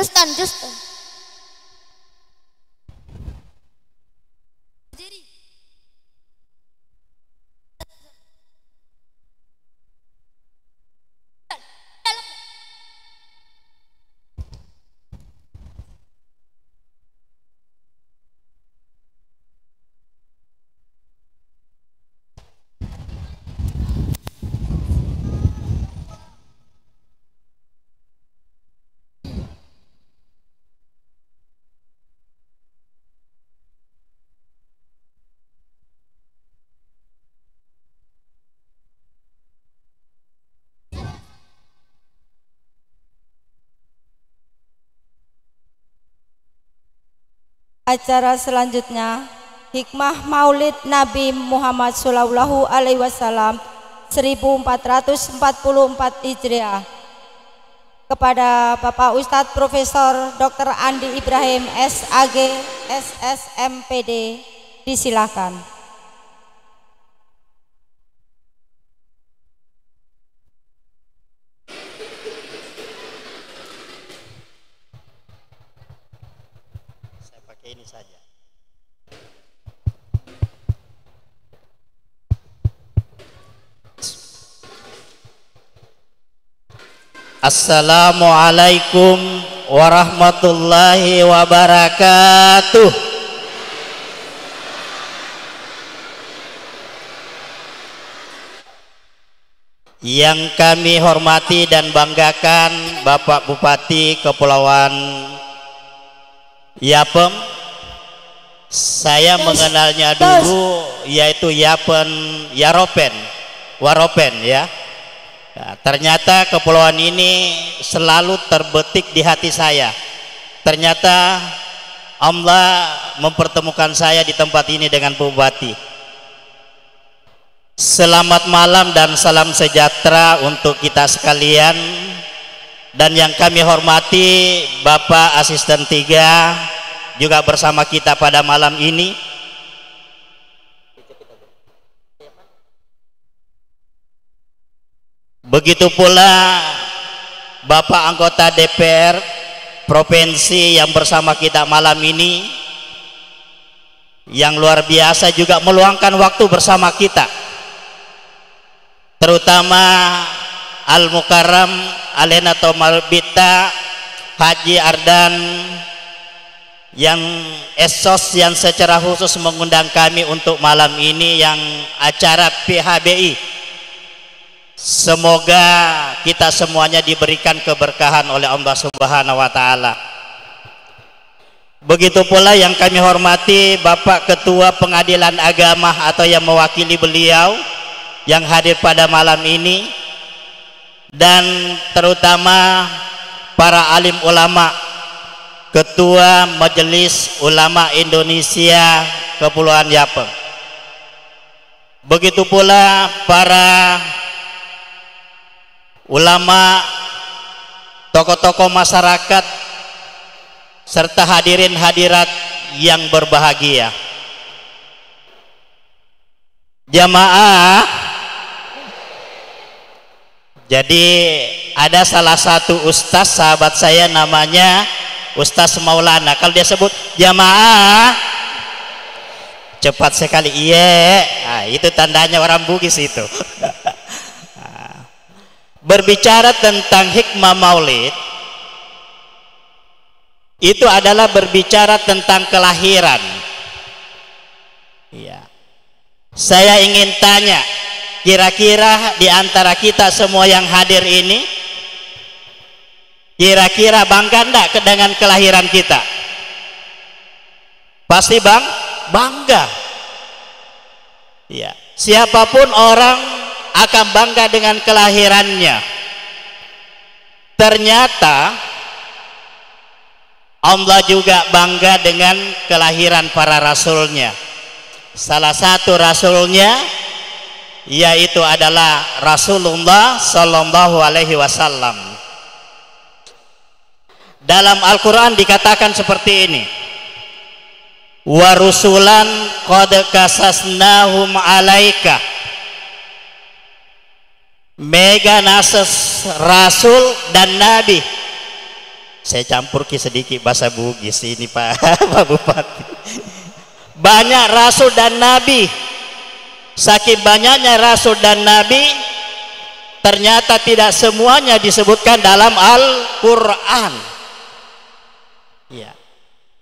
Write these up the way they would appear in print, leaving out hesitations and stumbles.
Justan. Acara selanjutnya Hikmah Maulid Nabi Muhammad Shallallahu Alaihi Wasallam 1444 Hijriah kepada Bapak Ustadz Profesor Dr. Andi Ibrahim SAG SSMPD, disilakan. Ini saja. Assalamualaikum warahmatullahi wabarakatuh. Yang kami hormati dan banggakan Bapak Bupati Kepulauan Yapem, saya mengenalnya dulu yaitu Waropen ya. Nah, ternyata kepulauan ini selalu terbetik di hati saya. Ternyata Allah mempertemukan saya di tempat ini dengan Bupati. Selamat malam dan salam sejahtera untuk kita sekalian. Dan yang kami hormati Bapak Asisten 3 juga bersama kita pada malam ini. Begitu pula Bapak anggota DPR Provinsi yang bersama kita malam ini, yang luar biasa juga meluangkan waktu bersama kita, terutama Al-Mukarram Alena Tomarbita Haji Ardan yang esos yang secara khusus mengundang kami untuk malam ini yang acara PHBI. Semoga kita semuanya diberikan keberkahan oleh Allah Subhanahu wa taala. Begitu pula yang kami hormati Bapak Ketua Pengadilan Agama atau yang mewakili beliau yang hadir pada malam ini, dan terutama para alim ulama, Ketua Majelis Ulama Indonesia Kepulauan Yapem. Begitu pula para ulama, tokoh-tokoh masyarakat, serta hadirin hadirat yang berbahagia. Jamaah, jadi ada salah satu ustaz sahabat saya namanya Ustaz Maulana. Kalau dia sebut jamaah cepat sekali, iya, nah, itu tandanya orang Bugis itu. Berbicara tentang hikmah maulid itu adalah berbicara tentang kelahiran. Ya. Saya ingin tanya, kira-kira di antara kita semua yang hadir ini, kira-kira bangga enggak dengan kelahiran kita? Pasti bangga. Ya. Siapapun orang akan bangga dengan kelahirannya. Ternyata Allah juga bangga dengan kelahiran para rasulnya. Salah satu rasulnya yaitu adalah Rasulullah Sallallahu Alaihi Wasallam. Dalam Al-Quran dikatakan seperti ini, wa rusulan qad kasasnahum alaika. Mega nases rasul dan nabi Saya campur sedikit bahasa Bugis ini Pak Pak Bupati. Banyak rasul dan nabi. Saking banyaknya rasul dan nabi, ternyata tidak semuanya disebutkan dalam Al-Quran. Ya.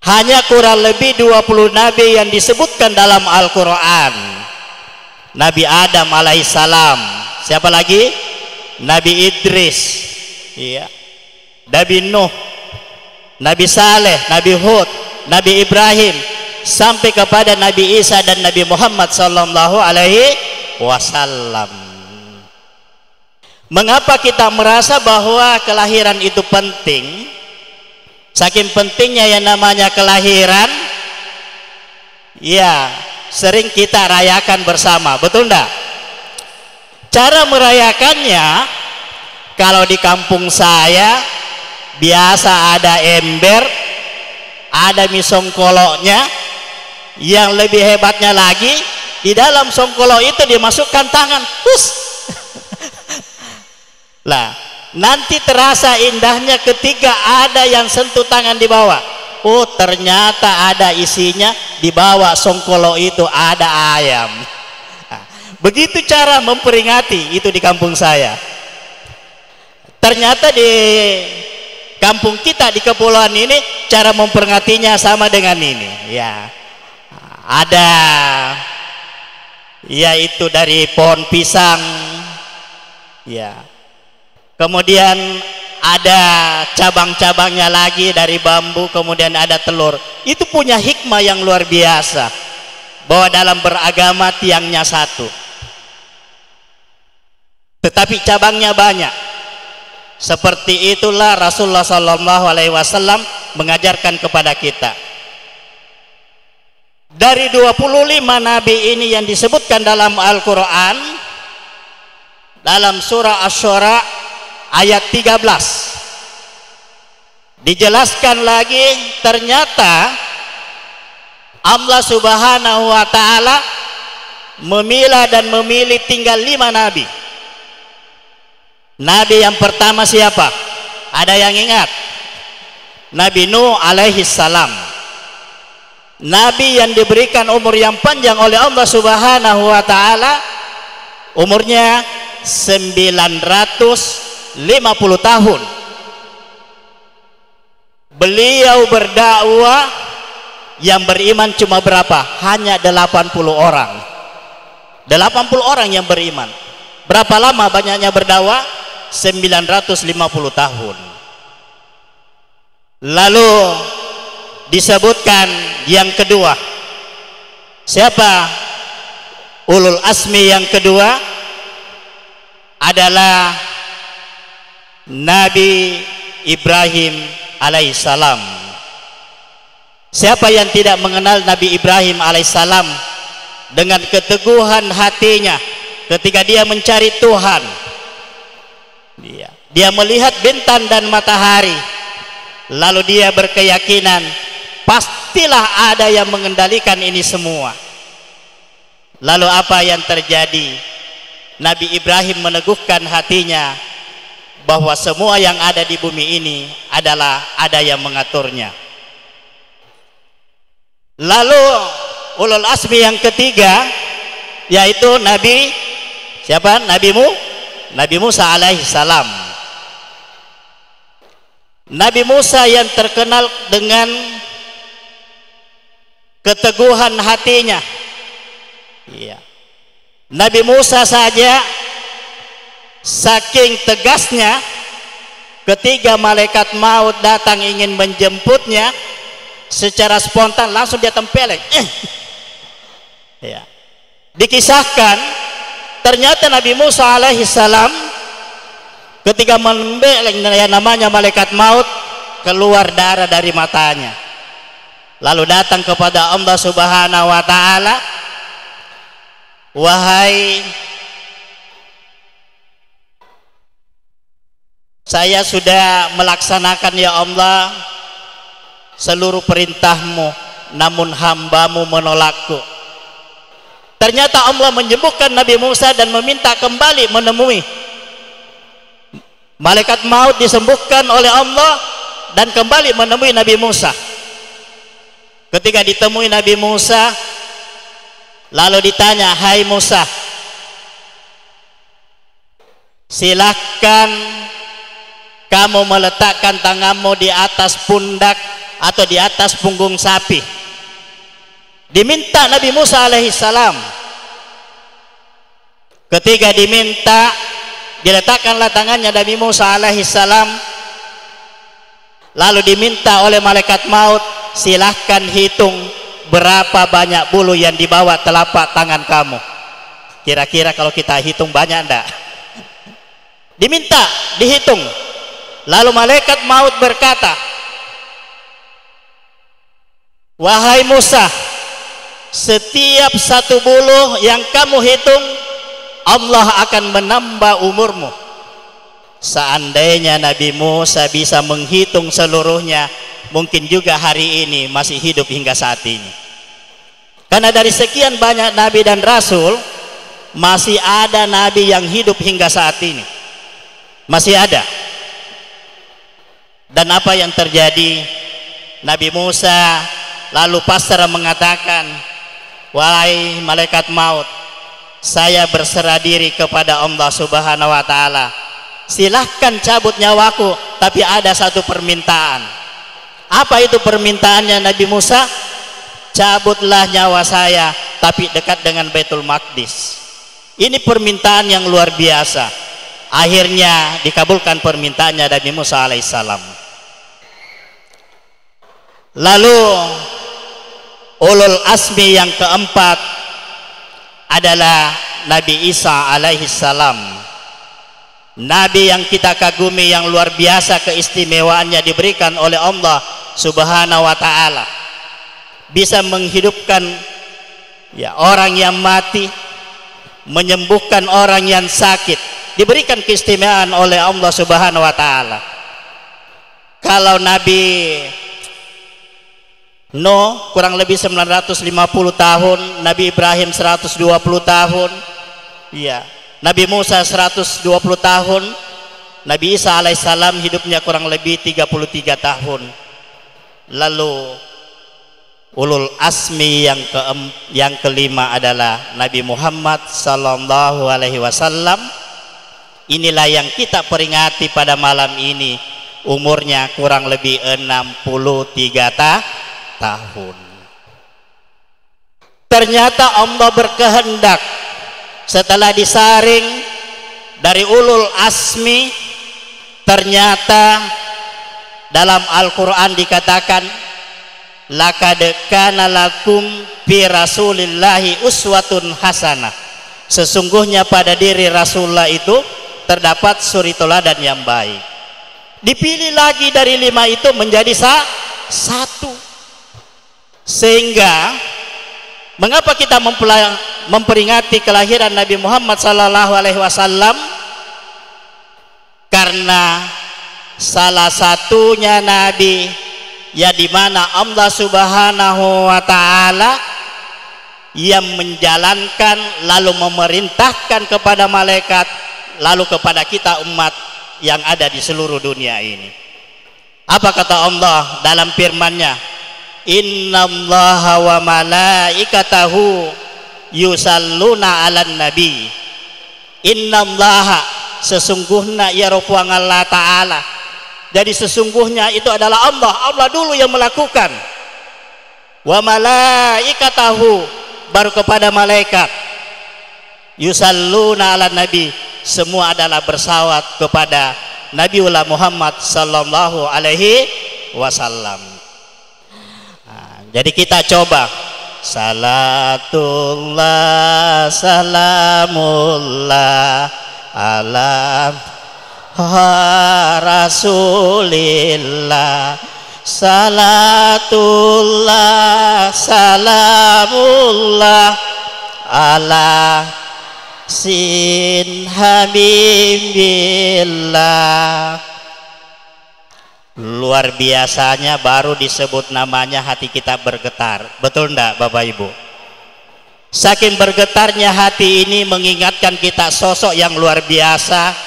Hanya kurang lebih 20 nabi yang disebutkan dalam Al-Quran. Nabi Adam alaihissalam. Siapa lagi? Nabi Idris. Ya. Nabi Nuh, Nabi Saleh, Nabi Hud, Nabi Ibrahim, sampai kepada Nabi Isa dan Nabi Muhammad sallallahu alaihi wasallam. Mengapa kita merasa bahwa kelahiran itu penting? Saking pentingnya yang namanya kelahiran, ya sering kita rayakan bersama, betul enggak? Cara merayakannya, kalau di kampung saya biasa ada ember, ada mie songkoloknya. Yang lebih hebatnya lagi, di dalam songkolok itu dimasukkan tangan, lah nanti terasa indahnya ketika ada yang sentuh tangan di bawah. Oh ternyata ada isinya, di bawah songkolok itu ada ayam. Nah, begitu cara memperingati itu di kampung saya. Ternyata di kampung kita di kepulauan ini cara memperingatinya sama dengan ini. Ya, ada yaitu dari pohon pisang. Ya, kemudian ada cabang-cabangnya lagi dari bambu, kemudian ada telur. Itu punya hikmah yang luar biasa, bahwa dalam beragama tiangnya satu, tetapi cabangnya banyak. Seperti itulah Rasulullah Sallallahu Alaihi Wasallam mengajarkan kepada kita. Dari 25 nabi ini yang disebutkan dalam Al-Quran, dalam surah Asy-Syura ayat 13 dijelaskan lagi, ternyata Allah Subhanahu wa Ta'ala memilah dan memilih tinggal 5 nabi. Nabi yang pertama siapa? Ada yang ingat? Nabi Nuh alaihi salam. Nabi yang diberikan umur yang panjang oleh Allah Subhanahu wa Ta'ala, umurnya 950 tahun. Beliau berdakwah, yang beriman cuma berapa? Hanya 80 orang. 80 orang yang beriman. Berapa lama banyaknya berdakwah? 950 tahun. Lalu disebutkan yang kedua. Siapa ulul azmi yang kedua? Adalah Nabi Ibrahim alaihissalam. Siapa yang tidak mengenal Nabi Ibrahim alaihissalam dengan keteguhan hatinya ketika dia mencari Tuhan? Dia melihat bintang dan matahari, lalu dia berkeyakinan pastilah ada yang mengendalikan ini semua. Lalu apa yang terjadi? Nabi Ibrahim meneguhkan hatinya bahwa semua yang ada di bumi ini adalah ada yang mengaturnya. Lalu ulul azmi yang ketiga, yaitu Nabi siapa? Nabi Musa alaihi salam. Nabi Musa yang terkenal dengan keteguhan hatinya. Iya. Nabi Musa saja saking tegasnya, ketika malaikat maut datang ingin menjemputnya, secara spontan langsung dia tempeleng. Ya. Dikisahkan ternyata Nabi Musa alaihi salam ketika membeleng yang namanya malaikat maut, keluar darah dari matanya. Lalu datang kepada Allah Subhanahu wa Ta'ala, wahai, saya sudah melaksanakan ya Allah seluruh perintahmu, namun hambamu menolakku. Ternyata Allah menyembuhkan Nabi Musa dan meminta kembali menemui. Malaikat maut disembuhkan oleh Allah, dan kembali menemui Nabi Musa. Ketika ditemui Nabi Musa, lalu ditanya, "Hai Musa, silahkan kamu meletakkan tanganmu di atas pundak atau di atas punggung sapi." Diminta Nabi Musa alaihissalam. Ketika diminta, diletakkanlah tangannya Nabi Musa alaihissalam. Lalu diminta oleh malaikat maut, silahkan hitung berapa banyak bulu yang dibawa telapak tangan kamu. Kira-kira kalau kita hitung banyak enggak? Diminta dihitung. Lalu malaikat maut berkata, "Wahai Musa, setiap satu bulu yang kamu hitung, Allah akan menambah umurmu." Seandainya Nabi Musa bisa menghitung seluruhnya, mungkin juga hari ini masih hidup hingga saat ini. Karena dari sekian banyak nabi dan rasul, masih ada nabi yang hidup hingga saat ini. Masih ada. Dan apa yang terjadi? Nabi Musa lalu pasrah mengatakan, "Wahai malaikat maut, saya berserah diri kepada Allah Subhanahu wa taala. Silahkan cabut nyawaku, tapi ada satu permintaan." Apa itu permintaannya Nabi Musa? "Cabutlah nyawa saya, tapi dekat dengan Baitul Maqdis." Ini permintaan yang luar biasa. Akhirnya dikabulkan permintaannya Nabi Musa alaihissalam. Lalu ulul asmi yang keempat adalah Nabi Isa alaihissalam. Nabi yang kita kagumi, yang luar biasa keistimewaannya diberikan oleh Allah Subhanahu wa taala. Bisa menghidupkan orang yang mati, menyembuhkan orang yang sakit, diberikan keistimewaan oleh Allah Subhanahu wa taala. Kalau Nabi Nuh kurang lebih 950 tahun, Nabi Ibrahim 120 tahun, Nabi Musa 120 tahun, Nabi Isa alaihissalam hidupnya kurang lebih 33 tahun. Lalu ulul asmi yang kelima adalah Nabi Muhammad sallallahu alaihi wasallam. Inilah yang kita peringati pada malam ini. Umurnya kurang lebih 63 tahun. Ternyata Allah berkehendak, setelah disaring dari ulul asmi, ternyata dalam Al-Quran dikatakan, "Laqad kana lakum fi rasulillahi uswatun hasanah." Sesungguhnya pada diri Rasulullah itu terdapat suri teladan yang baik. Dipilih lagi dari 5 itu menjadi satu. Sehingga mengapa kita memperingati kelahiran Nabi Muhammad sallallahu alaihi wasallam? Karena salah satunya nabi ya di mana Allah Subhanahu wa taala yang menjalankan lalu memerintahkan kepada malaikat lalu kepada kita umat yang ada di seluruh dunia ini. Apa kata Allah dalam firman-Nya? "Innallaha wa malaikatahu yusalluna 'alan nabi." Innallaha, sesungguhnya ya Rabbuna Allah taala. Jadi sesungguhnya itu adalah Allah dulu yang melakukan. Wa malaikatahu, baru kepada malaikat. Yusalluna 'alan nabi, semua adalah bersalawat kepada Nabiullah Muhammad sallallahu alaihi wasallam. Jadi kita coba salatullah salamullah ala rasulillah, salatullah salamullah ala sin habibillah. Luar biasanya baru disebut namanya hati kita bergetar. Betul enggak Bapak Ibu? Saking bergetarnya hati ini mengingatkan kita sosok yang luar biasa.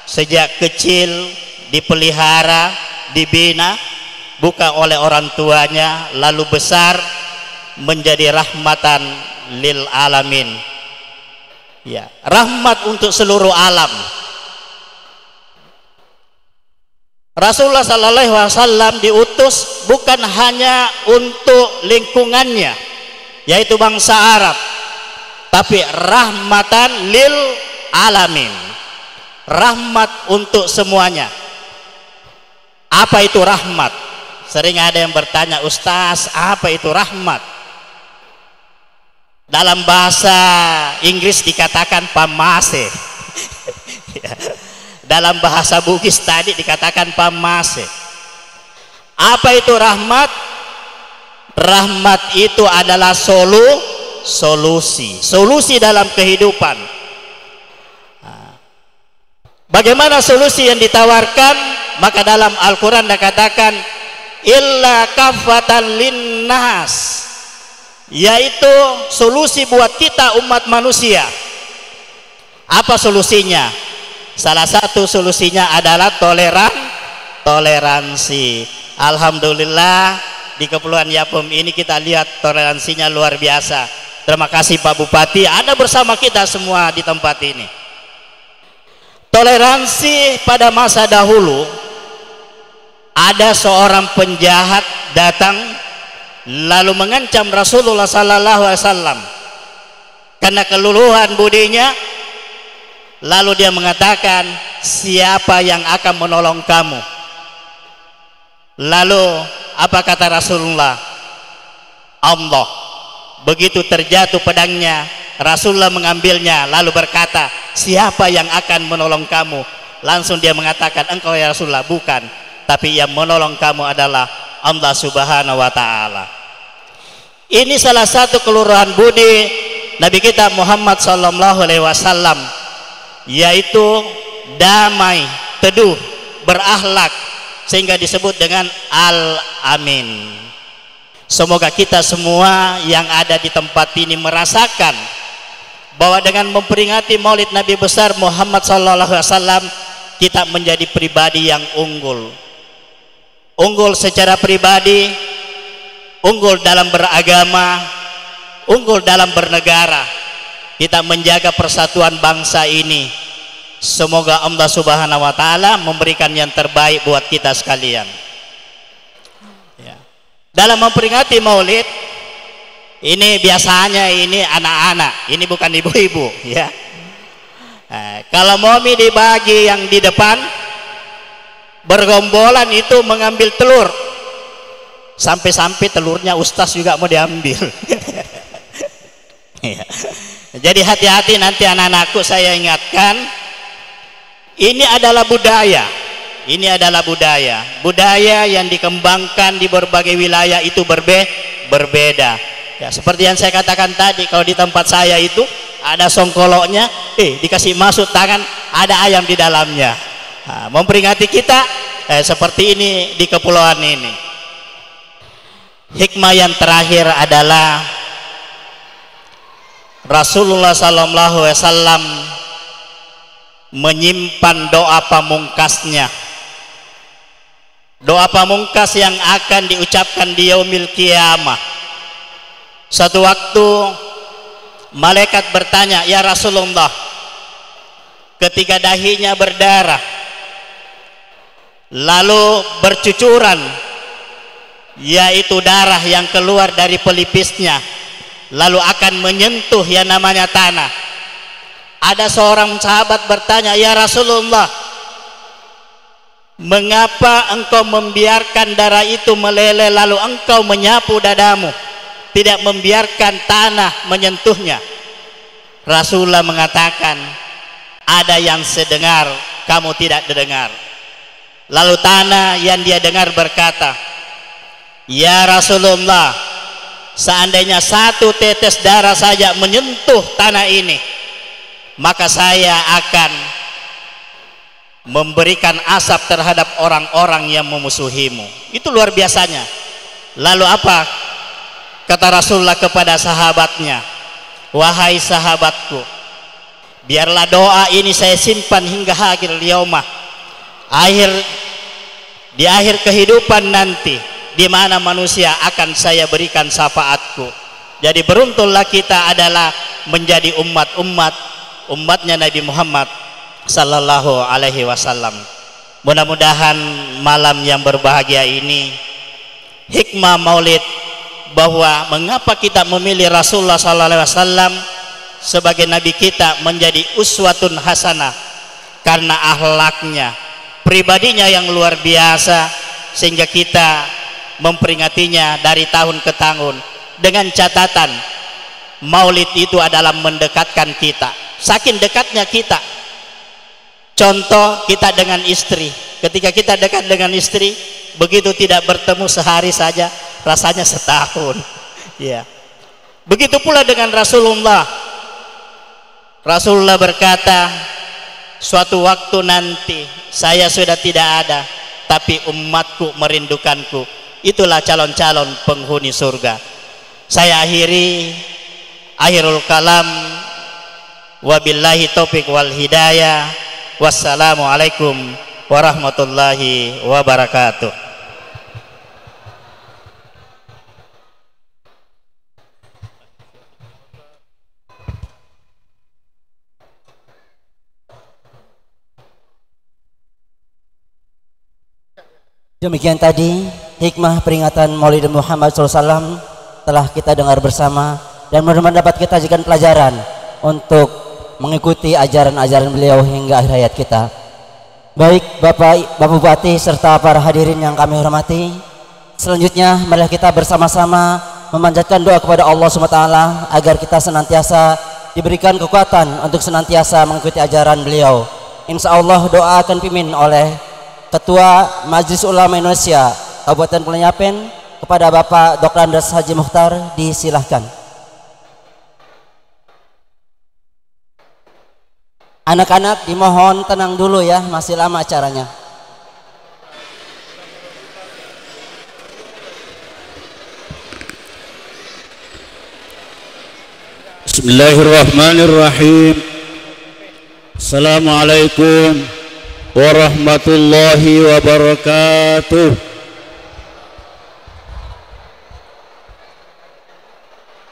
Sejak kecil dipelihara, dibina bukan oleh orang tuanya, lalu besar menjadi rahmatan lil alamin. Ya, rahmat untuk seluruh alam. Rasulullah sallallahu alaihi wasallam diutus bukan hanya untuk lingkungannya, yaitu bangsa Arab, tapi rahmatan lil alamin, rahmat untuk semuanya. Apa itu rahmat? Sering ada yang bertanya, Ustaz, apa itu rahmat? Dalam bahasa Inggris dikatakan pamase. Dalam bahasa Bugis tadi dikatakan pamase. Apa itu rahmat? Rahmat itu adalah solusi dalam kehidupan. Bagaimana solusi yang ditawarkan? Maka dalam Al-Quran dikatakan illa kafatan linnas, yaitu solusi buat kita umat manusia. Apa solusinya? Salah satu solusinya adalah toleransi. Alhamdulillah di Kepulauan Yapem ini kita lihat toleransinya luar biasa. Terima kasih Pak Bupati, ada bersama kita semua di tempat ini. Toleransi pada masa dahulu, ada seorang penjahat datang lalu mengancam Rasulullah sallallahu alaihi wasallam karena keluluhan budinya. Lalu dia mengatakan, siapa yang akan menolong kamu? Lalu apa kata Rasulullah? Allah. Begitu terjatuh pedangnya, Rasulullah mengambilnya lalu berkata, siapa yang akan menolong kamu? Langsung dia mengatakan, engkau ya Rasulullah. Bukan, tapi yang menolong kamu adalah Allah subhanahu wa ta'ala. Ini salah satu kelurahan budi Nabi kita Muhammad sallallahu alaihi wasallam, yaitu damai, teduh, berakhlak, sehingga disebut dengan Al-Amin. Semoga kita semua yang ada di tempat ini merasakan bahwa dengan memperingati Maulid Nabi besar Muhammad sallallahu alaihi wasallam, kita menjadi pribadi yang unggul. Unggul secara pribadi, unggul dalam beragama, unggul dalam bernegara. Kita menjaga persatuan bangsa ini. Semoga Allah subhanahu wa ta'ala memberikan yang terbaik buat kita sekalian. Ya. Dalam memperingati Maulid ini biasanya ini anak-anak, ini bukan ibu-ibu, ya. Kalau momi dibagi yang di depan, bergombolan itu mengambil telur, sampai-sampai telurnya ustaz juga mau diambil. Ya. Jadi hati-hati nanti anak-anakku, saya ingatkan, ini adalah budaya. Ini adalah budaya yang dikembangkan di berbagai wilayah itu berbeda. Ya, seperti yang saya katakan tadi, kalau di tempat saya itu ada songkoloknya, dikasih masuk tangan, ada ayam di dalamnya. Nah, memperingati kita seperti ini di kepulauan ini. Hikmah yang terakhir adalah Rasulullah sallallahu alaihi wasallam menyimpan doa pamungkasnya, doa pamungkas yang akan diucapkan di yaumil qiyamah. Satu waktu malaikat bertanya, ya Rasulullah, ketika dahinya berdarah lalu bercucuran, yaitu darah yang keluar dari pelipisnya, lalu akan menyentuh yang namanya tanah. Ada seorang sahabat bertanya, ya Rasulullah, mengapa engkau membiarkan darah itu meleleh lalu engkau menyapu dadamu, tidak membiarkan tanah menyentuhnya? Rasulullah mengatakan, ada yang sedengar, kamu tidak dengar. Lalu tanah yang dia dengar berkata, ya Rasulullah, seandainya satu tetes darah saja menyentuh tanah ini, maka saya akan memberikan asap terhadap orang-orang yang memusuhimu. Itu luar biasanya. Lalu apa kata Rasulullah kepada sahabatnya? Wahai sahabatku, biarlah doa ini saya simpan hingga akhir yaumah, akhir di akhir kehidupan nanti, di mana manusia akan saya berikan syafaatku. Jadi beruntunglah kita adalah menjadi umatnya Nabi Muhammad sallallahu alaihi wasallam. Mudah-mudahan malam yang berbahagia ini, hikmah maulid, bahwa mengapa kita memilih Rasulullah sallallahu alaihi wasallam sebagai nabi kita menjadi uswatun hasanah, karena akhlaknya, pribadinya yang luar biasa, sehingga kita memperingatinya dari tahun ke tahun. Dengan catatan maulid itu adalah mendekatkan kita, saking dekatnya kita. Contoh kita dengan istri, ketika kita dekat dengan istri, begitu tidak bertemu sehari saja rasanya setahun. Ya, begitu pula dengan Rasulullah. Rasulullah berkata, suatu waktu nanti saya sudah tidak ada, tapi umatku merindukanku. Itulah calon-calon penghuni surga. Saya akhirul kalam, wabillahi taufiq wal hidayah. Wassalamualaikum warahmatullahi wabarakatuh. Demikian tadi hikmah peringatan Maulid Muhammad SAW telah kita dengar bersama, dan mudah-mudahan dapat kita jadikan pelajaran untuk mengikuti ajaran-ajaran beliau hingga akhir hayat kita. Baik Bapak Bupati serta para hadirin yang kami hormati, selanjutnya marilah kita bersama-sama memanjatkan doa kepada Allah SWT agar kita senantiasa diberikan kekuatan untuk senantiasa mengikuti ajaran beliau. Insya Allah doa akan dipimpin oleh Ketua Majelis Ulama Indonesia Kabupaten Penyapen kepada Bapak Dr. Andes Haji Mukhtar. Disilahkan. Anak-anak dimohon tenang dulu ya, masih lama acaranya. Bismillahirrahmanirrahim. Assalamualaikum warahmatullahi wabarakatuh.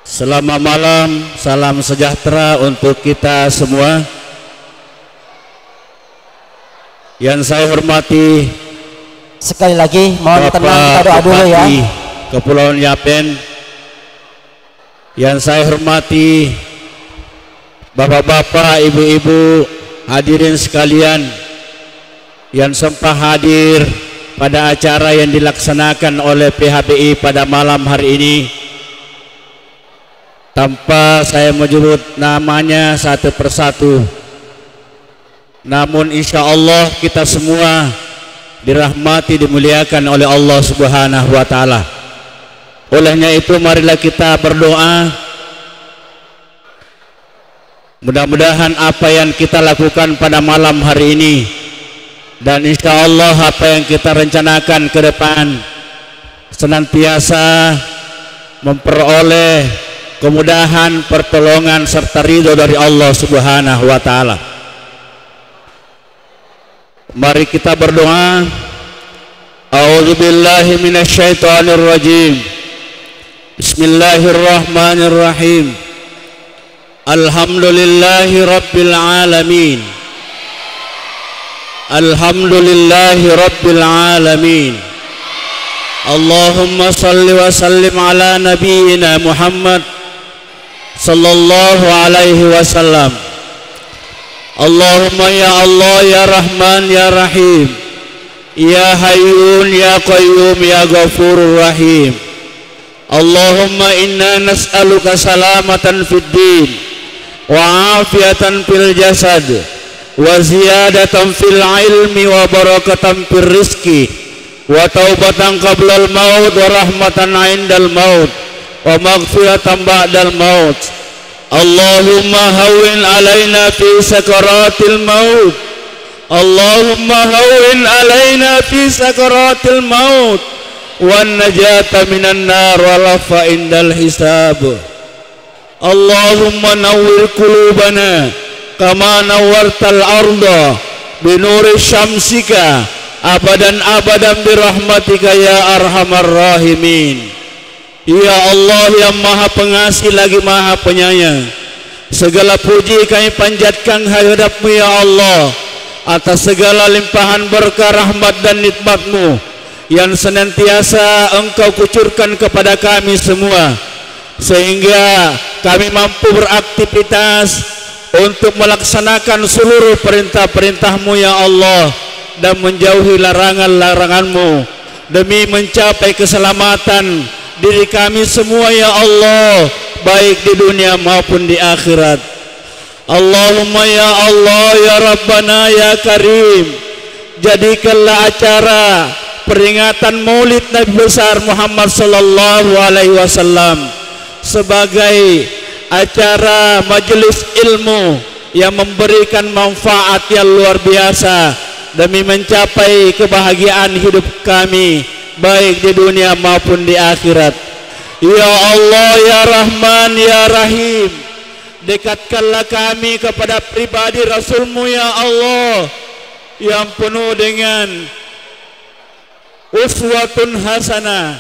Selamat malam, salam sejahtera untuk kita semua. Yang saya hormati, sekali lagi mohon tenang, kita doa dulu ya. Kepulauan Yapen. Yang saya hormati bapak-bapak, ibu-ibu, hadirin sekalian yang sempat hadir pada acara yang dilaksanakan oleh PHBI pada malam hari ini. Tanpa saya menyebut namanya satu persatu, namun insya Allah kita semua dirahmati, dimuliakan oleh Allah Subhanahu wa Ta'ala. Olehnya itu marilah kita berdoa, mudah-mudahan apa yang kita lakukan pada malam hari ini dan insya Allah apa yang kita rencanakan ke depan senantiasa memperoleh kemudahan, pertolongan serta ridho dari Allah Subhanahu wa Ta'ala. Mari kita berdoa. A'udzubillahi minasyaitonir rajim. Bismillahirrahmanirrahim. Alhamdulillahi rabbil alamin. Alhamdulillahi rabbil alamin. Allahumma salli wa sallim ala nabiyyina Muhammad sallallahu alaihi wasallam. Allahumma ya Allah ya Rahman ya Rahim, ya Hayyun ya Qayyum ya Ghafurur Rahim. Allahumma inna nas'aluka salamatan fid din wa afiyatan fil jasad wa ziyadatan fil ilmi wa barakatan fil rizki wa taubatan qablal maut wa rahmatan indal maut wa maghfiratan ba'dal maut. Allahumma hawwin alaina fi sakaratil maut. Allahumma hawwin alaina fi sakaratil maut wan najata minan nar wal afa indal hisab. Allahumma nawwir qulubana kama nawwartal arda binuri syamsika abadan abadan birahmatika ya arhamar rahimin. Ya Allah yang maha pengasih lagi maha penyayang, segala puji kami panjatkan hadapmu ya Allah atas segala limpahan berkah rahmat dan nikmat-Mu yang senantiasa Engkau kucurkan kepada kami semua, sehingga kami mampu beraktivitas untuk melaksanakan seluruh perintah-perintah-Mu ya Allah dan menjauhi larangan-larangan-Mu demi mencapai keselamatan diri kami semua ya Allah, baik di dunia maupun di akhirat. Allahumma ya Allah ya Rabbana ya Karim, jadikanlah acara peringatan Maulid Nabi besar Muhammad sallallahu alaihi wasallam sebagai acara majelis ilmu yang memberikan manfaat yang luar biasa demi mencapai kebahagiaan hidup kami baik di dunia maupun di akhirat. Ya Allah ya Rahman ya Rahim, dekatkanlah kami kepada pribadi Rasul-Mu ya Allah yang penuh dengan uswatun hasanah,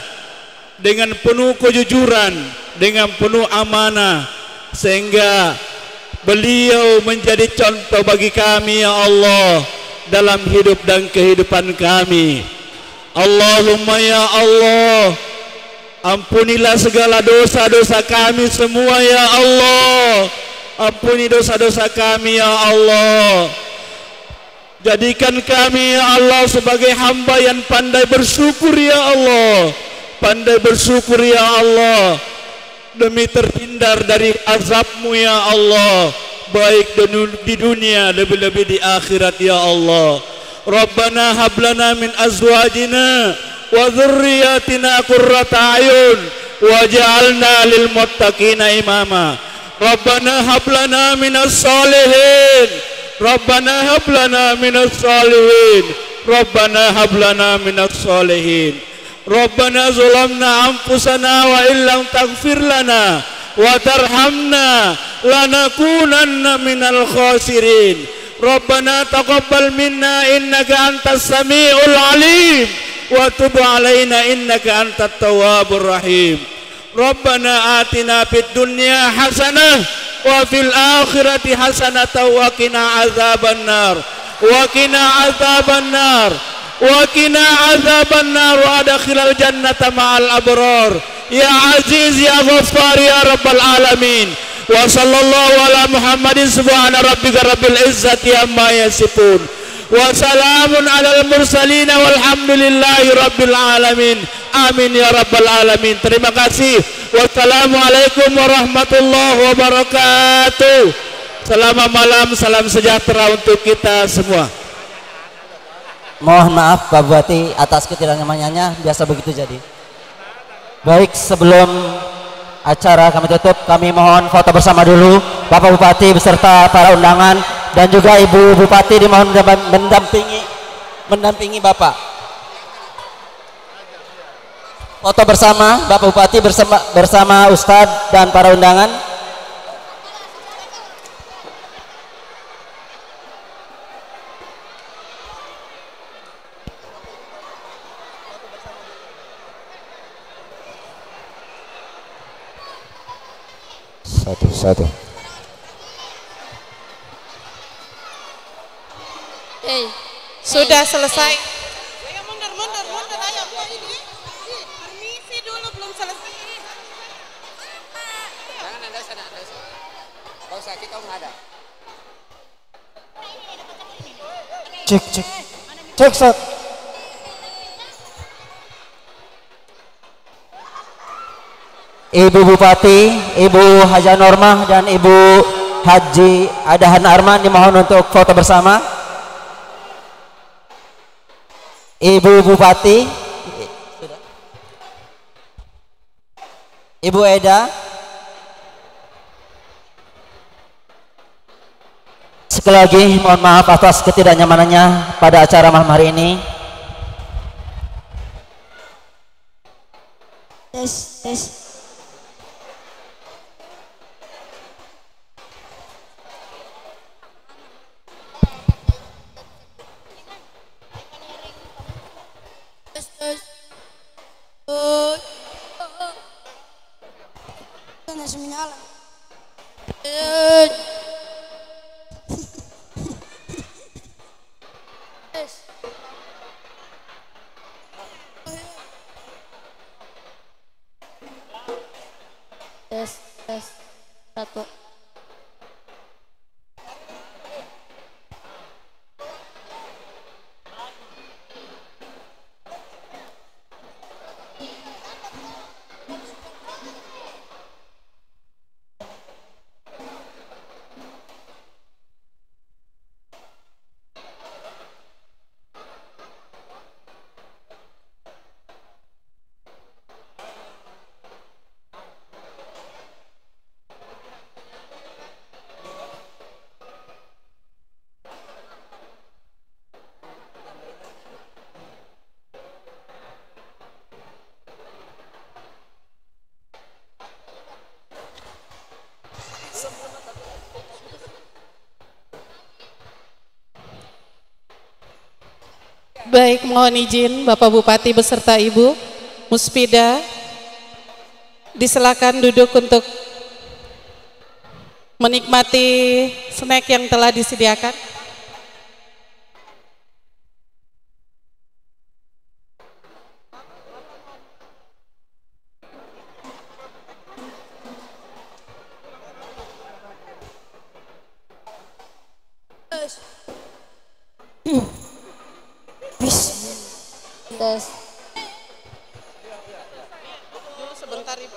dengan penuh kejujuran, dengan penuh amanah, sehingga beliau menjadi contoh bagi kami ya Allah dalam hidup dan kehidupan kami. Allahumma ya Allah, ampunilah segala dosa-dosa kami semua ya Allah. Ampuni dosa-dosa kami ya Allah. Jadikan kami ya Allah sebagai hamba yang pandai bersyukur ya Allah. Pandai bersyukur ya Allah, demi terhindar dari azab-Mu ya Allah, baik di dunia lebih-lebih di akhirat ya Allah. Rabbana hablana min azwajina wa dhurriyyatina qurrata ayun waj'alna lil muttaqina imama. Rabbana hablana minas salihin, Rabbana hablana minas salihin, Rabbana hablana minas salihin. Rabbana zalamna anfusana wa illam taghfir lana wa tarhamna lanakunanna minal khasirin. Rabbana taqabbal minna innaka antas samiul alim wa tub alaina innaka antat tawwabur rahim. Rabbana atina fid dunya hasanah wa fil akhirati hasanah wa qina azabannar wa qina azabannar wa qina azabannar wa adkhilal jannata ma'al abrar ya aziz ya ghaffar ya rabbal alamin. Wa sallallahu ala Muhammadin subhana rabbika rabbil izzati amma yasifun wa salamun alal mursalin walhamdulillahi rabbil alamin. Amin ya rabbal alamin. Terima kasih. Wassalamualaikum warahmatullahi wabarakatuh. Selamat malam, salam sejahtera untuk kita semua. Mohon maaf Pak Bupati atas ketidaknyamanannya, biasa begitu jadi. Baik, sebelum acara kami tutup, kami mohon foto bersama dulu Bapak Bupati beserta para undangan, dan juga Ibu Bupati dimohon mendampingi Bapak. Foto bersama Bapak Bupati bersama Ustadz dan para undangan. Satu. Sudah selesai. Mundur, ayo. Permisi dulu, belum selesai. Jangan ada sana. Kau sakit kau nggak ada. Cek Sat. Ibu Bupati, Ibu Haja Normah dan Ibu Haji Adahan Arman dimohon untuk foto bersama. Ibu Bupati, Ibu Eda. Sekali lagi mohon maaf atas ketidaknyamanannya pada acara malam hari ini. Tes. Baik, mohon izin Bapak Bupati beserta Ibu Muspida disilakan duduk untuk menikmati snack yang telah disediakan. Tes. Dulu sebentar Ibu.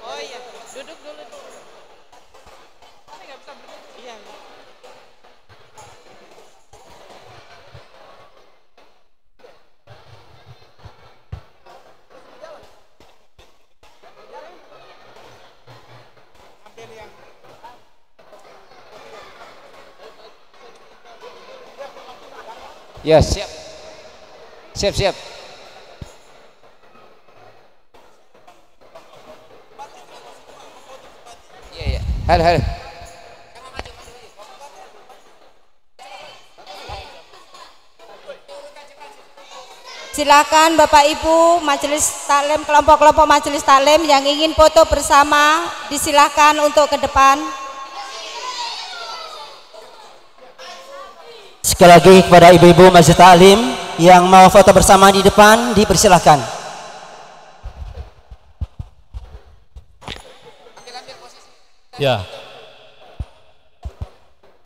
Oh iya, duduk dulu. Ini nggak bisa berdiri. Iya. Ya, siap. Siap. Iya. Halo. Silakan Bapak Ibu majelis taklim, kelompok-kelompok majelis taklim yang ingin foto bersama disilakan untuk ke depan. Sekali lagi kepada ibu-ibu majelis taklim yang mau foto bersama di depan dipersilahkan. Ya.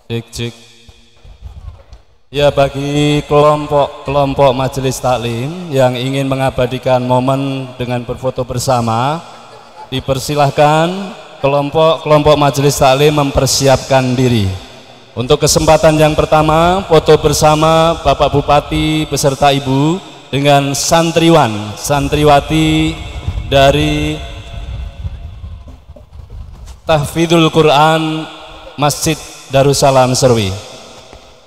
Cek. Ya, bagi kelompok majelis taklim yang ingin mengabadikan momen dengan berfoto bersama, dipersilahkan kelompok majelis taklim mempersiapkan diri. Untuk kesempatan yang pertama, foto bersama Bapak Bupati beserta Ibu dengan santriwati dari Tahfidzul Quran Masjid Darussalam Serwi.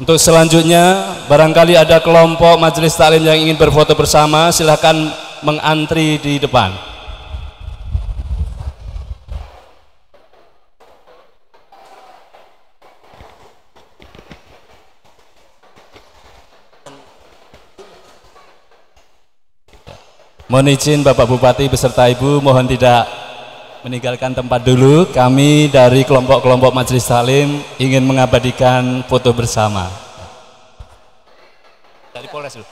Untuk selanjutnya, barangkali ada kelompok majelis taklim yang ingin berfoto bersama, silakan mengantri di depan. Mohon izin Bapak Bupati beserta Ibu, mohon tidak meninggalkan tempat dulu. Kami dari kelompok majelis taklim ingin mengabadikan foto bersama. Dari Polres dulu.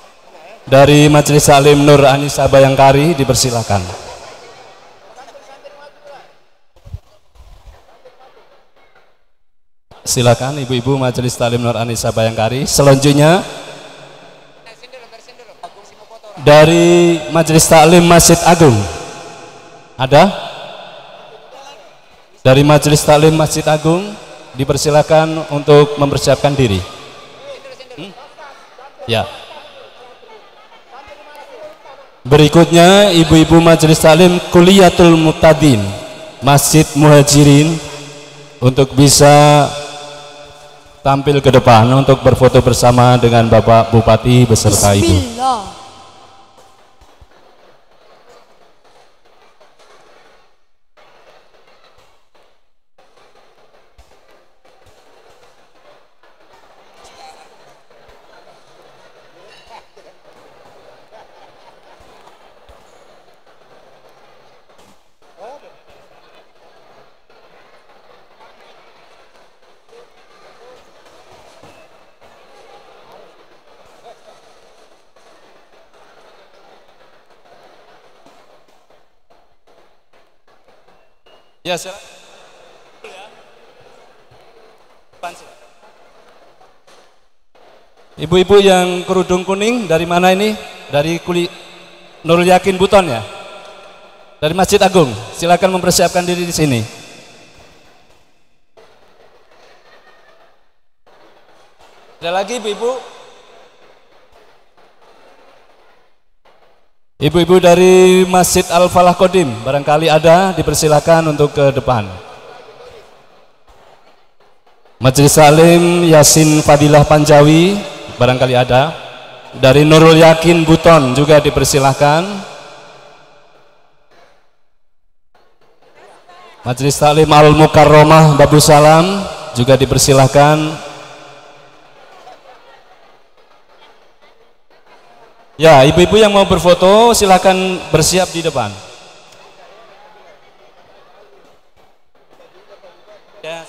Dari Majelis Taklim Nur Anissa Bayangkari dipersilakan. Silakan ibu-ibu Majelis Taklim Nur Anissa Bayangkari. Selanjutnya dari Majelis Taklim Masjid Agung ada? Dari Majelis Taklim Masjid Agung dipersilakan untuk mempersiapkan diri. Ya. Berikutnya ibu-ibu Majelis Taklim Kuliyatul Muqtadin Masjid Muhajirin untuk bisa tampil ke depan untuk berfoto bersama dengan Bapak Bupati beserta Ibu. Bismillah. Ya, silakan. Ibu-ibu yang kerudung kuning dari mana ini? Dari Nurul Yakin Buton ya? Dari Masjid Agung. Silakan mempersiapkan diri di sini. Ada lagi ibu-ibu? Ibu-ibu dari Masjid Al-Falah Kodim, barangkali ada, dipersilakan untuk ke depan. Majelis Taklim Yasin Fadilah Panjawi, barangkali ada. Dari Nurul Yakin Buton juga dipersilakan. Majelis Taklim Al-Mukarromah Babu Salam juga dipersilakan. Ya, ibu-ibu yang mau berfoto silakan bersiap di depan. Ya.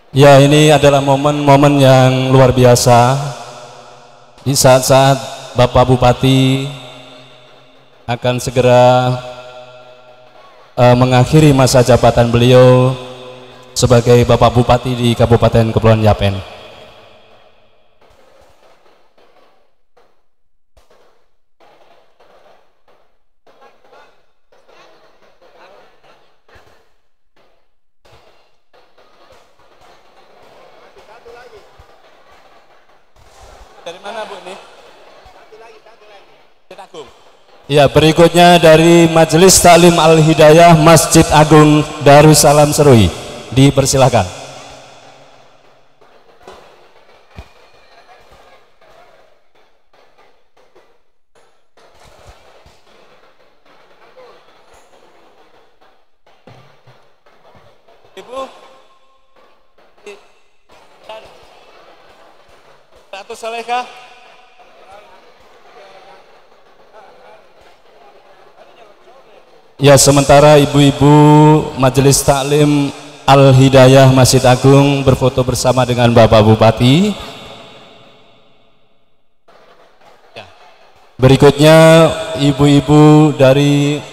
Ya, ini adalah momen-momen yang luar biasa di saat-saat Bapak Bupati akan segera mengakhiri masa jabatan beliau sebagai Bapak Bupati di Kabupaten Kepulauan Yapen. Dari mana Bu ini? Ya, berikutnya dari Majelis Taklim Al-Hidayah Masjid Agung Darussalam Serui. Dipersilakan. Ibu Ratu Salehah. Ya, sementara ibu-ibu Majelis Taklim Al-Hidayah Masjid Agung berfoto bersama dengan Bapak Bupati. Berikutnya ibu-ibu dari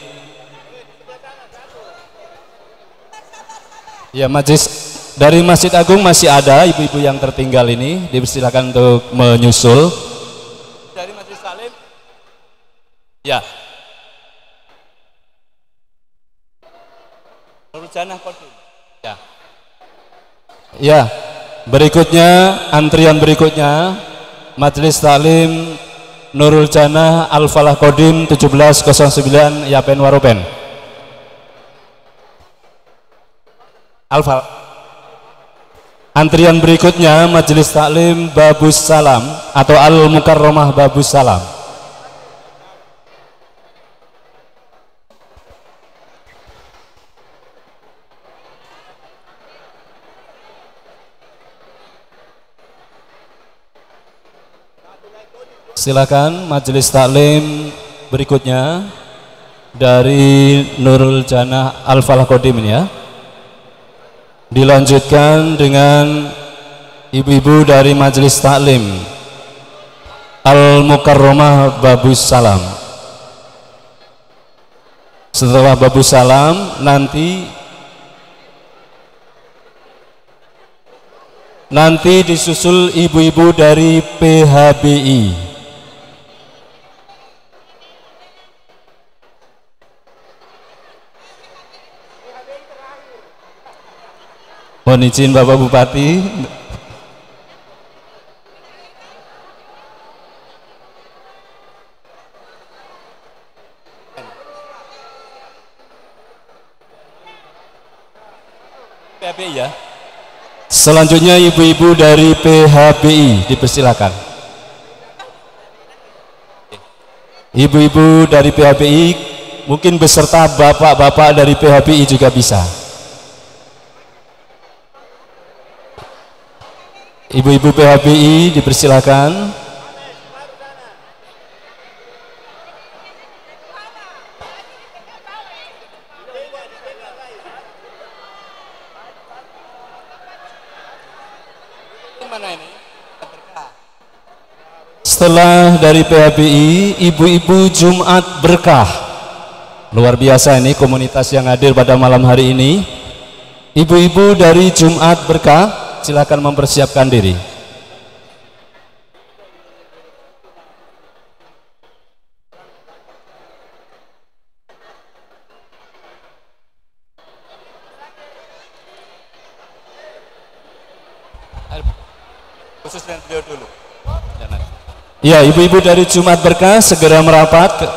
dari Masjid Agung masih ada ibu-ibu yang tertinggal ini, dipersilakan untuk menyusul. Dari Majelis Taklim. Ya. Nurjanah Kodim. Ya. Ya. Berikutnya antrian berikutnya Majelis Taklim Nurul Janah Al-Falah Kodim 1709 Yapen Warupen. Antrian berikutnya Majelis Taklim Babus Salam atau Al-Mukarramah Babus Salam. Silakan Majelis Taklim berikutnya dari Nurul Janah Al-Falah Kodim ini ya. Dilanjutkan dengan ibu-ibu dari Majelis Taklim Al-Mukarramah Babus Salam. Setelah Babus Salam nanti disusul ibu-ibu dari PHBI. Mohon izin Bapak Bupati. PHBI ya. Selanjutnya ibu-ibu dari PHBI dipersilakan. Ibu-ibu dari PHBI mungkin beserta bapak-bapak dari PHBI juga bisa. Ibu-ibu PHBI dipersilakan. Setelah dari PHBI, ibu-ibu Jumat Berkah. Luar biasa ini komunitas yang hadir pada malam hari ini. Ibu-ibu dari Jumat Berkah, silakan mempersiapkan diri. Khusus dengan beliau dulu. Ya, ibu-ibu dari Jumat Berkah segera merapat ke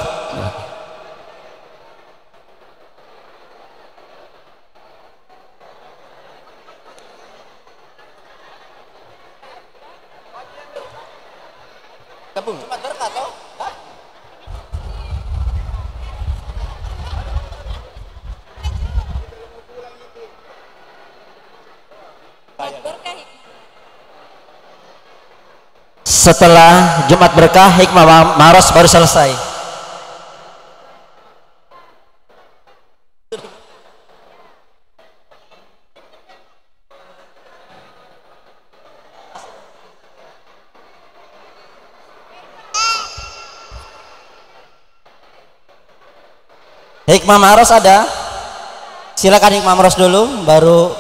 setelah Jumat Berkah hikmah maros baru selesai. Hikmah maros ada? Silakan hikmah maros dulu, baru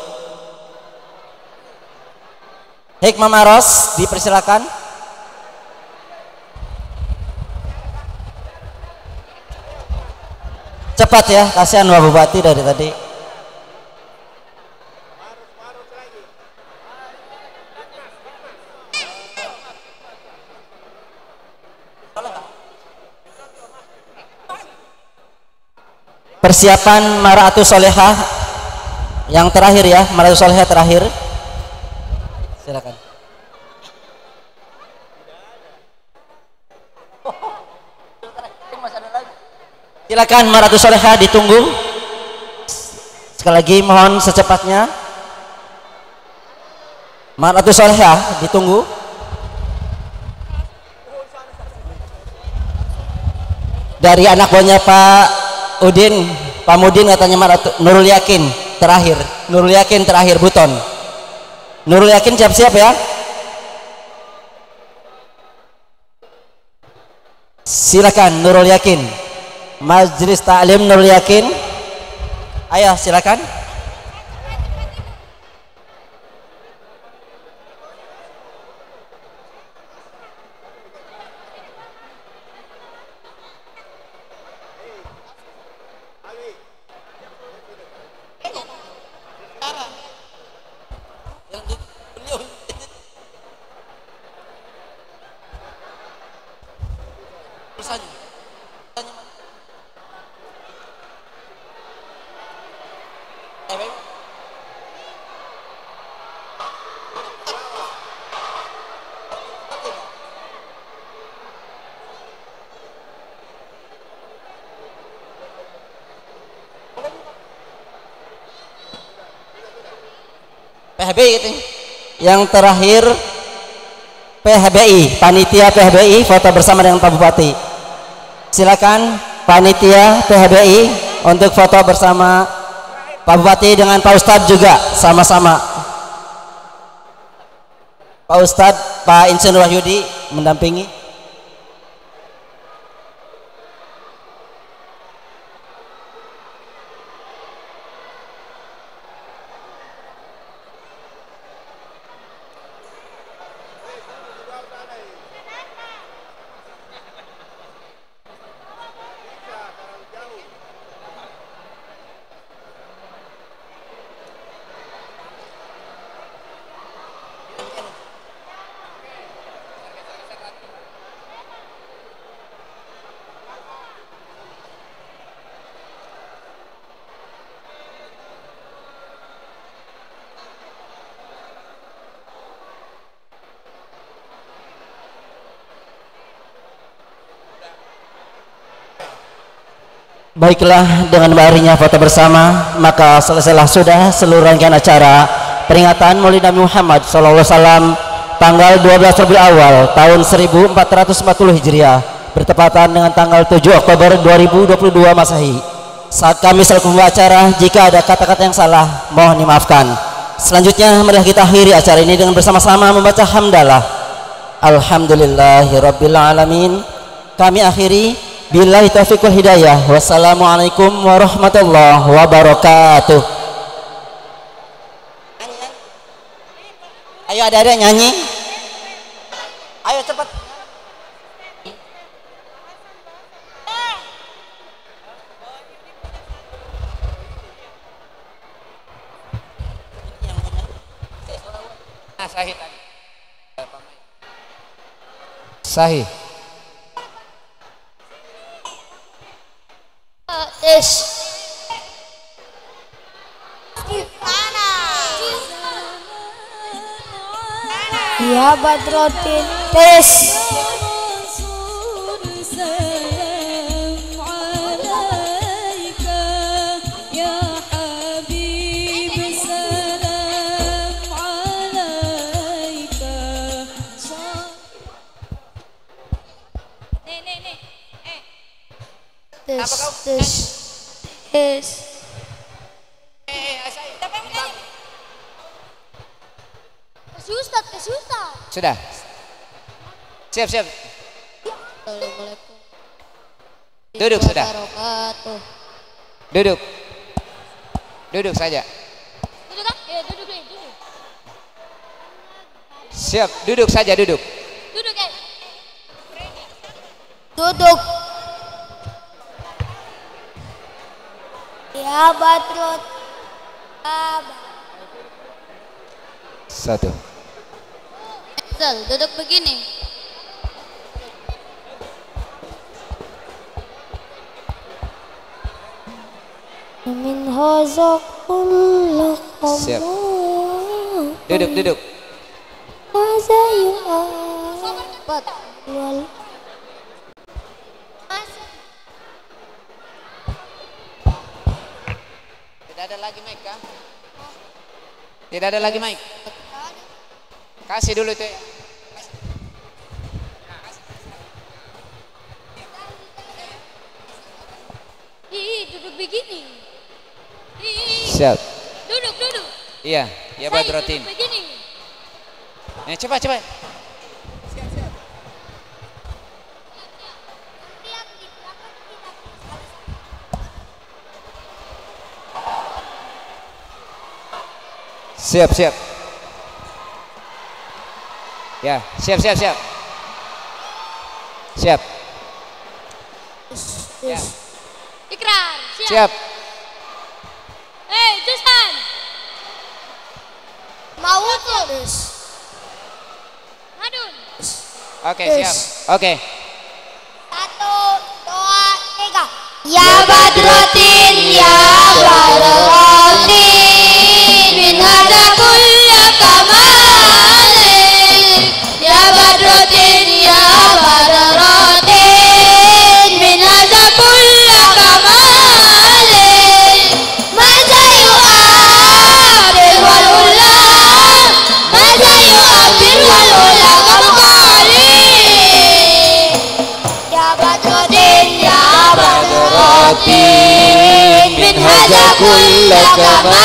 hikmah maros dipersilakan. Cepat ya, kasihan Pak Bupati dari tadi. Persiapan Mar'atus Solehah yang terakhir ya, Mar'atus Solehah terakhir. Silakan. Silakan Mar'atus Solehah ditunggu. Sekali lagi mohon secepatnya. Mar'atus Solehah ditunggu. Dari anak buahnya Pak Udin, Pak Mudin katanya Nurul Yakin terakhir. Nurul Yakin terakhir Buton. Nurul Yakin siap-siap ya. Silakan Nurul Yakin. Majelis Taklim Nurul Yakin. Ayo silakan. PHBI itu. Yang terakhir PHBI, panitia PHBI foto bersama dengan Pak Bupati. Silakan panitia PHBI untuk foto bersama Pak Bupati dengan Pak Ustadz juga sama-sama. Pak Ustadz, Pak Insinyur Wahyudi mendampingi. Baiklah, dengan berakhirnya foto bersama, maka selesailah sudah seluruh rangkaian acara peringatan Maulid Nabi Muhammad SAW tanggal 12 Rabiul Awal tahun 1440 Hijriah bertepatan dengan tanggal 7 Oktober 2022 Masehi. Saat kami selaku pembawa acara, jika ada kata-kata yang salah mohon dimaafkan. Selanjutnya mari kita akhiri acara ini dengan bersama-sama membaca hamdalah. Alhamdulillahirabbil alamin. Kami akhiri billahi taufiq wal hidayah. Wassalamualaikum warahmatullahi wabarakatuh. Ayo ada nyanyi. Ayo cepat. Sahih tadi. Sahih. Ya Badrotin tes. Kasih Ustaz. Sudah. Siap. Assalamualaikum. Duduk sudah. Duduk. Duduk saja. Duduk kan? Ya, duduk. Siap, duduk saja, duduk. Duduk kan? Duduk. Ya Badrut. Satu. Duduk begini. Min hazakullah. Siap. Duduk. Tidak ada lagi mic kah? Tidak ada lagi mic. Kasih dulu tuh. Duduk begini. Siap. Duduk. Iya, ya Badrotin. Duduk begini. Cepat. Siap. Ya, siap. Siap. Ya. Ikrar. Siap. Justan. Mau terus. Madun. Oke, siap. Oke. 1, 2, 3. Ya Badrotin, ya Badrotin, min hada kulla kamalin. Ya Badrotin, ya Badrotin, min hada kulla kamalin. Masa yu'abir wal ulam, masa yu'abir wal ulam kamqalin. Ya Badrotin, ya Badrotin, min haza kulla kamalin.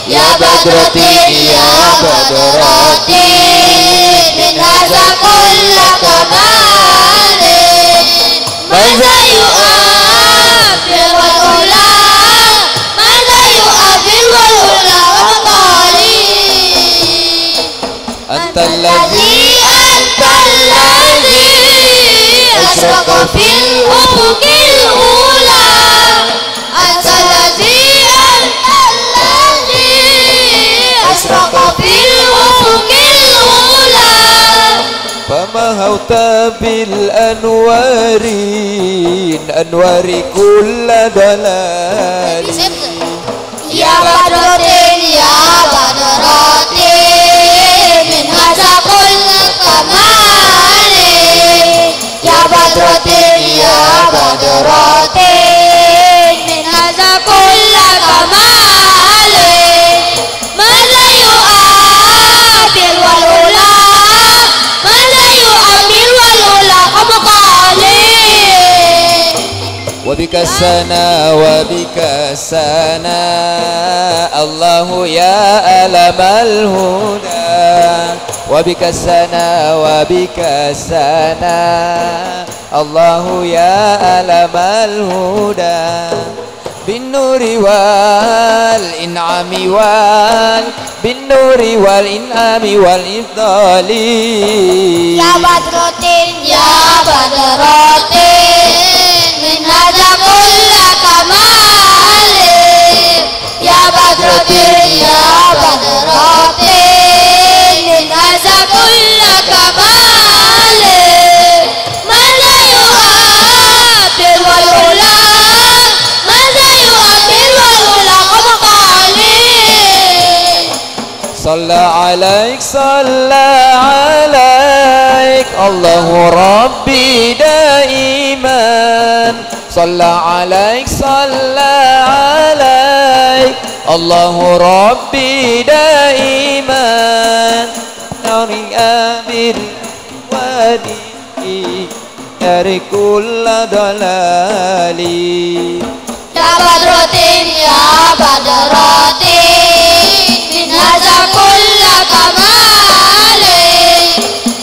Ya Badrotin, ya Badrotin, min haza kulla kamalin. Maza yu'abir wal ulam, maza yu'abir wal ulam kamqalin. Antallazi asraqa fil ufuqil ula. Antallazi asraqa fil ufuqil ula. Famahauta bil anwari kulla dalali. Ya Badrotin, ya Badrotin, min haza kulla kamalin. Ya Badrotin, ya Badrotin, min haza kulla kamalin. Mala yu'abir wal ulam, mala yu'abir wal ulam kamqalin. Wabika sana Allahu ya alamal huda. Wabika sana Allahu ya alamal huda. Bin nuri wal in'ami wal ifdali. Ya Badrotin, ya Badrotin, min haza kulla kamalin. Ya Badrotin, ya Badrotin, min haza kulla kamalin. Mala yu'abir wal ulam, mala yu'abir wal ulam kamqalin. Salla alaik Allahu Rabbi daiman. Salla alaik Allahu Rabbi daiman. Nari abil wadi anwari kulla dalali. Ya badrotin ya badrotin min haza kulla kamali.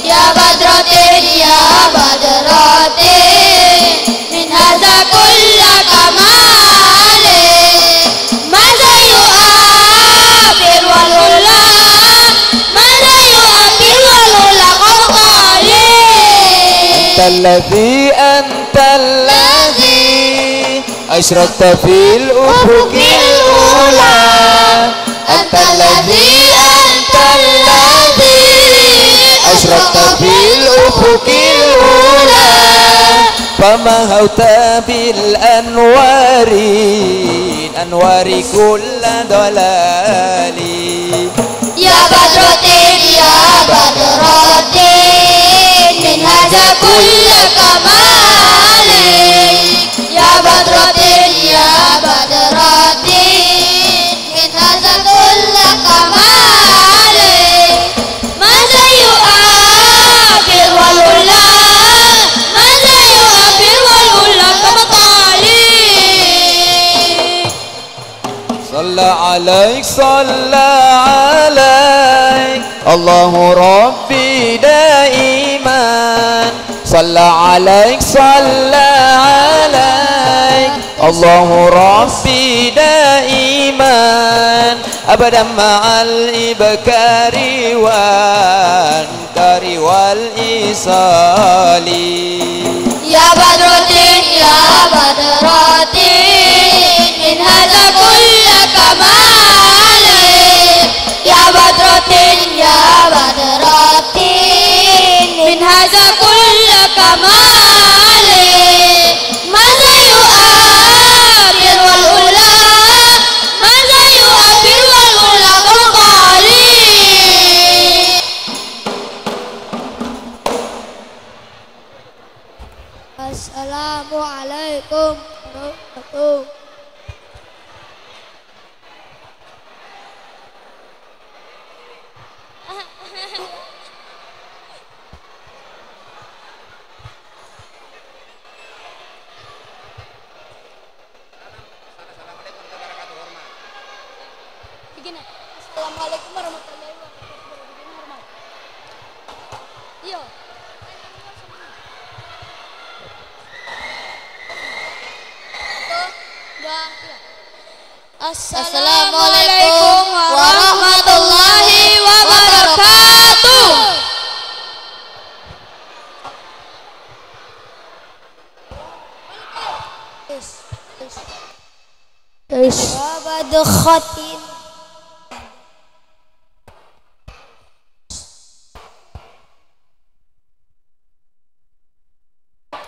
Ya badrotin ya badrotin min haza kulla kamali. Masa yu'afir walula, masa yu'afir walula qawqali. Antallazi أشرقت في الأفق الأولى. أنت الذي أشرقت في الأفق الأولى. فمهوت بالأنوار أنوار كل ضلال. يا بدرتين يا بدرتين من هذا كل كمال. يا بدرتين يا بدرتين من هذا كل كمال. ماذا يؤثر والولا، ماذا يؤثر والولا كمطالي. صلى عليك صلى عليك الله ربي دائما. صلى عليك صلى عليك الله ربي دائما. أبدا مع الإبكار والإنكار والإيصال. يا بدرتين يا بدرتين من هذا كل كمال. يا بدرتين يا بدرتين من هذا كل كمال. ماذا يؤثر والأولى، ماذا يؤثر والأولى قوقالي. Assalamualaikum warahmatullahi. Assalamualaikum warahmatullahi wabarakatuh. Iya. Assalamualaikum warahmatullahi wabarakatuh. Wabadukhatin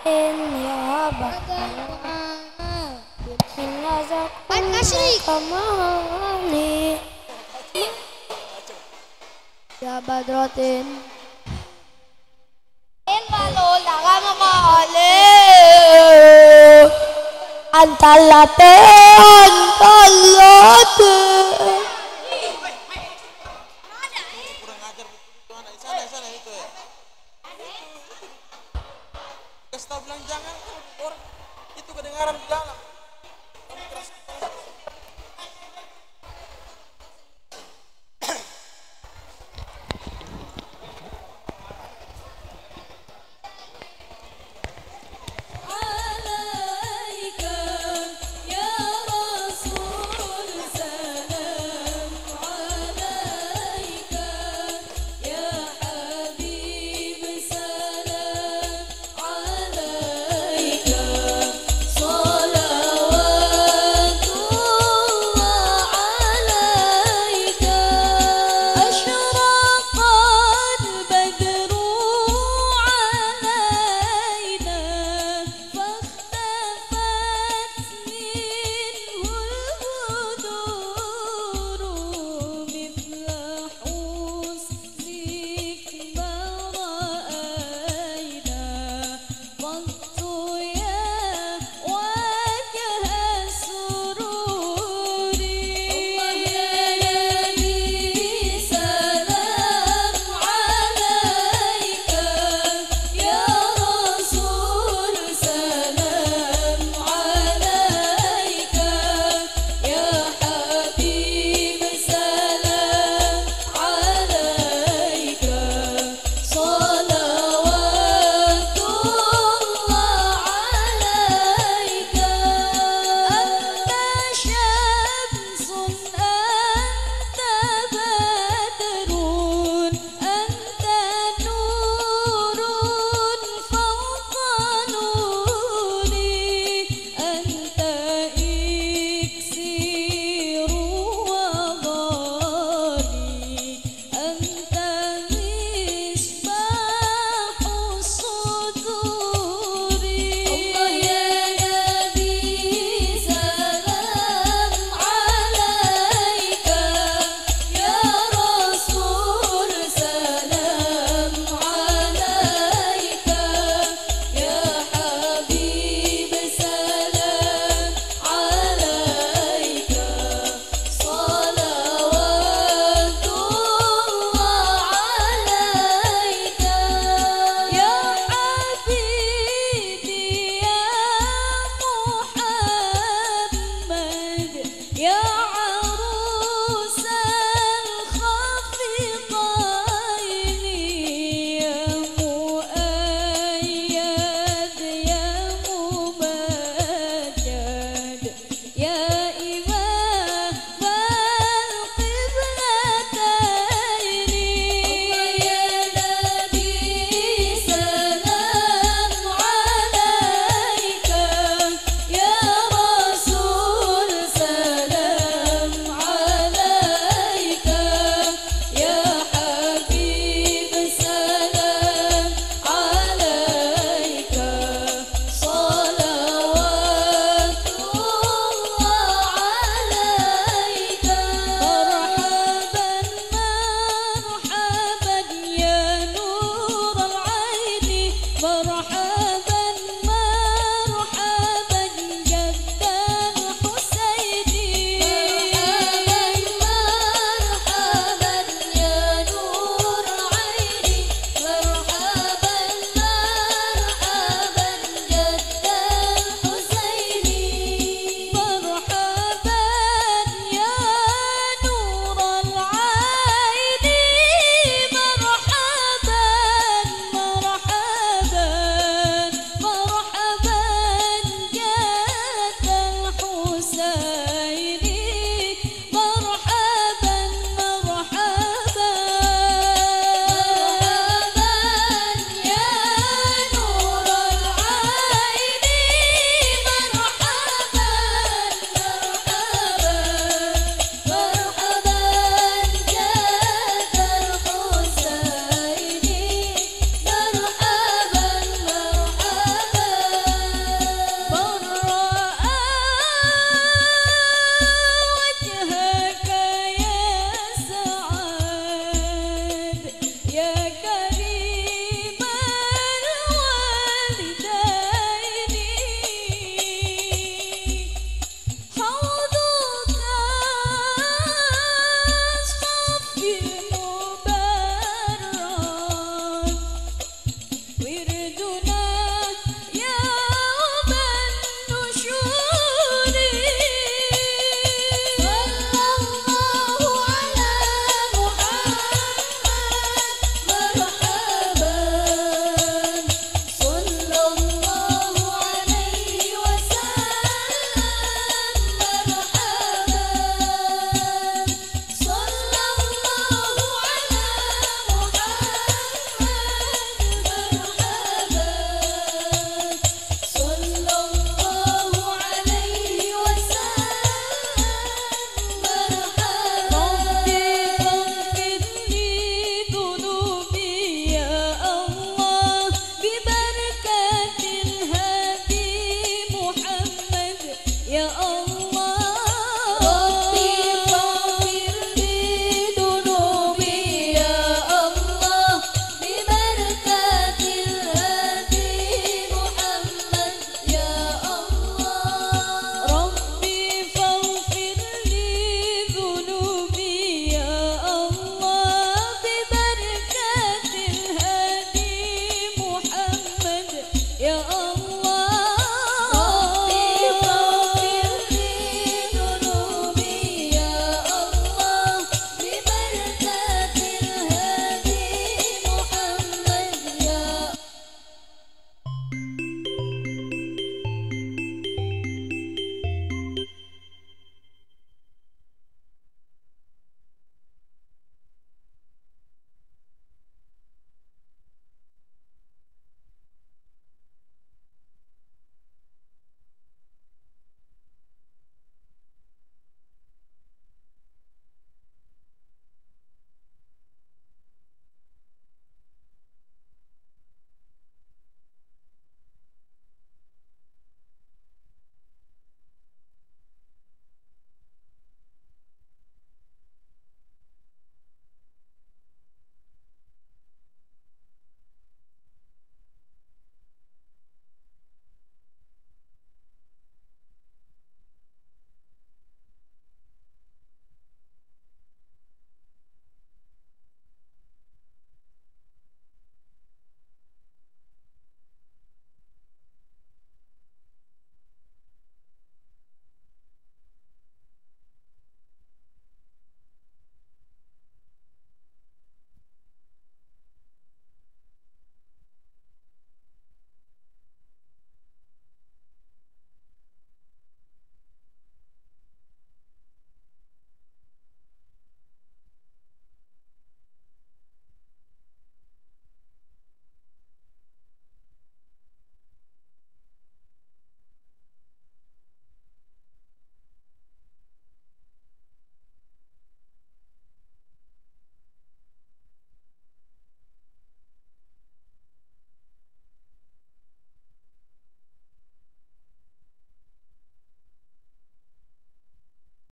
ya kamali. Ya badrotin walula kamali. Antalatin